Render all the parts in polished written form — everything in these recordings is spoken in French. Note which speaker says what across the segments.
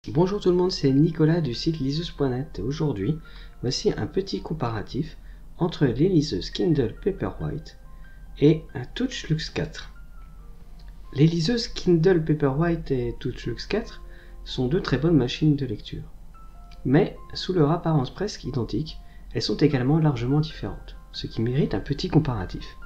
Speaker 1: Bonjour tout le monde, c'est Nicolas du site liseuse.net et aujourd'hui, voici un petit comparatif entre les liseuses Kindle Paperwhite et un Touch Luxe 4. Les liseuses Kindle Paperwhite et Touch Luxe 4 sont deux très bonnes machines de lecture. Mais, sous leur apparence presque identique, elles sont également largement différentes, ce qui mérite un petit comparatif.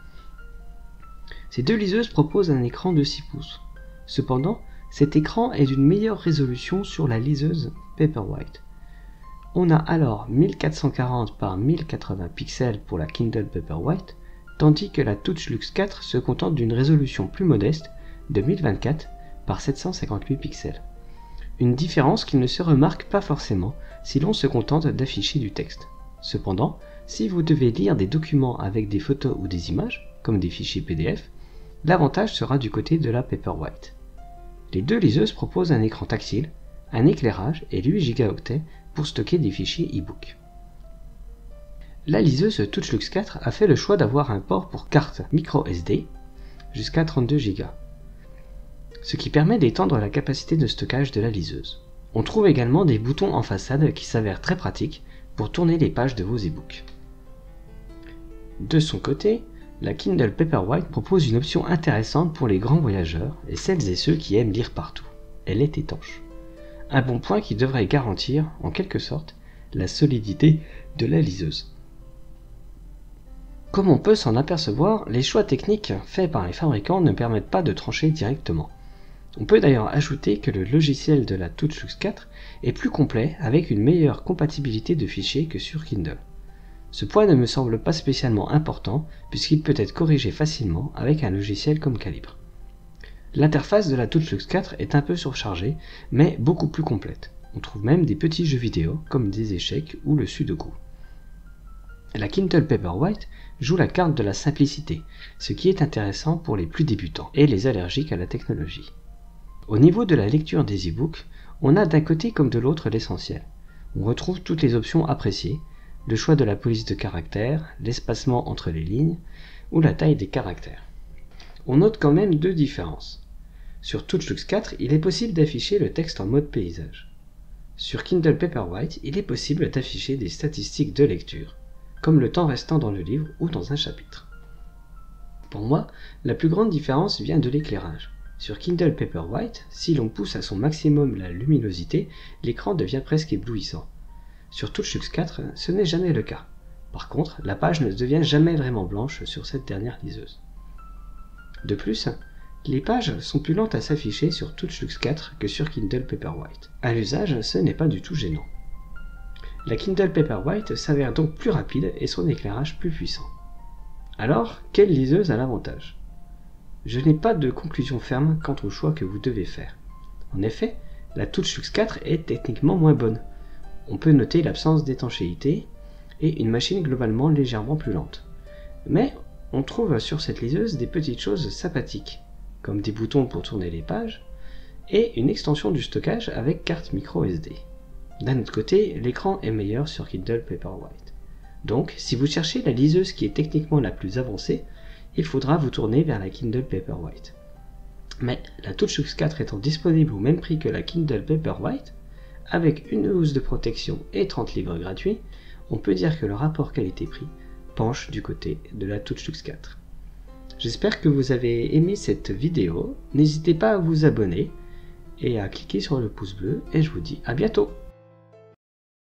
Speaker 1: Ces deux liseuses proposent un écran de 6 pouces. Cependant, cet écran est d'une meilleure résolution sur la liseuse Paperwhite. On a alors 1440 par 1080 pixels pour la Kindle Paperwhite, tandis que la Touch Luxe 4 se contente d'une résolution plus modeste de 1024 par 758 pixels. Une différence qui ne se remarque pas forcément si l'on se contente d'afficher du texte. Cependant, si vous devez lire des documents avec des photos ou des images, comme des fichiers PDF, l'avantage sera du côté de la Paperwhite. Les deux liseuses proposent un écran tactile, un éclairage et 8 Go pour stocker des fichiers e-book. La liseuse Touch Luxe 4 a fait le choix d'avoir un port pour carte micro-SD jusqu'à 32 Go, ce qui permet d'étendre la capacité de stockage de la liseuse. On trouve également des boutons en façade qui s'avèrent très pratiques pour tourner les pages de vos e-books. De son côté, la Kindle Paperwhite propose une option intéressante pour les grands voyageurs et celles et ceux qui aiment lire partout. Elle est étanche. Un bon point qui devrait garantir, en quelque sorte, la solidité de la liseuse. Comme on peut s'en apercevoir, les choix techniques faits par les fabricants ne permettent pas de trancher directement. On peut d'ailleurs ajouter que le logiciel de la Touch Luxe 4 est plus complet avec une meilleure compatibilité de fichiers que sur Kindle. Ce point ne me semble pas spécialement important puisqu'il peut être corrigé facilement avec un logiciel comme Calibre. L'interface de la Touch Luxe 4 est un peu surchargée mais beaucoup plus complète. On trouve même des petits jeux vidéo comme des échecs ou le Sudoku. La Kindle Paperwhite joue la carte de la simplicité, ce qui est intéressant pour les plus débutants et les allergiques à la technologie. Au niveau de la lecture des e-books, on a d'un côté comme de l'autre l'essentiel. On retrouve toutes les options appréciées, le choix de la police de caractères, l'espacement entre les lignes ou la taille des caractères. On note quand même deux différences. Sur Touch Luxe 4, il est possible d'afficher le texte en mode paysage. Sur Kindle Paperwhite, il est possible d'afficher des statistiques de lecture, comme le temps restant dans le livre ou dans un chapitre. Pour moi, la plus grande différence vient de l'éclairage. Sur Kindle Paperwhite, si l'on pousse à son maximum la luminosité, l'écran devient presque éblouissant. Sur Touch Luxe 4, ce n'est jamais le cas. Par contre, la page ne devient jamais vraiment blanche sur cette dernière liseuse. De plus, les pages sont plus lentes à s'afficher sur Touch Luxe 4 que sur Kindle Paperwhite. À l'usage, ce n'est pas du tout gênant. La Kindle Paperwhite s'avère donc plus rapide et son éclairage plus puissant. Alors, quelle liseuse a l'avantage ? Je n'ai pas de conclusion ferme quant au choix que vous devez faire. En effet, la Touch Luxe 4 est techniquement moins bonne. On peut noter l'absence d'étanchéité et une machine globalement légèrement plus lente. Mais on trouve sur cette liseuse des petites choses sympathiques, comme des boutons pour tourner les pages et une extension du stockage avec carte micro SD. D'un autre côté, l'écran est meilleur sur Kindle Paperwhite. Donc, si vous cherchez la liseuse qui est techniquement la plus avancée, il faudra vous tourner vers la Kindle Paperwhite. Mais la Touch Luxe 4 étant disponible au même prix que la Kindle Paperwhite, avec une housse de protection et 30 livres gratuits, on peut dire que le rapport qualité-prix penche du côté de la Touch Luxe 4. J'espère que vous avez aimé cette vidéo, n'hésitez pas à vous abonner et à cliquer sur le pouce bleu et je vous dis à bientôt.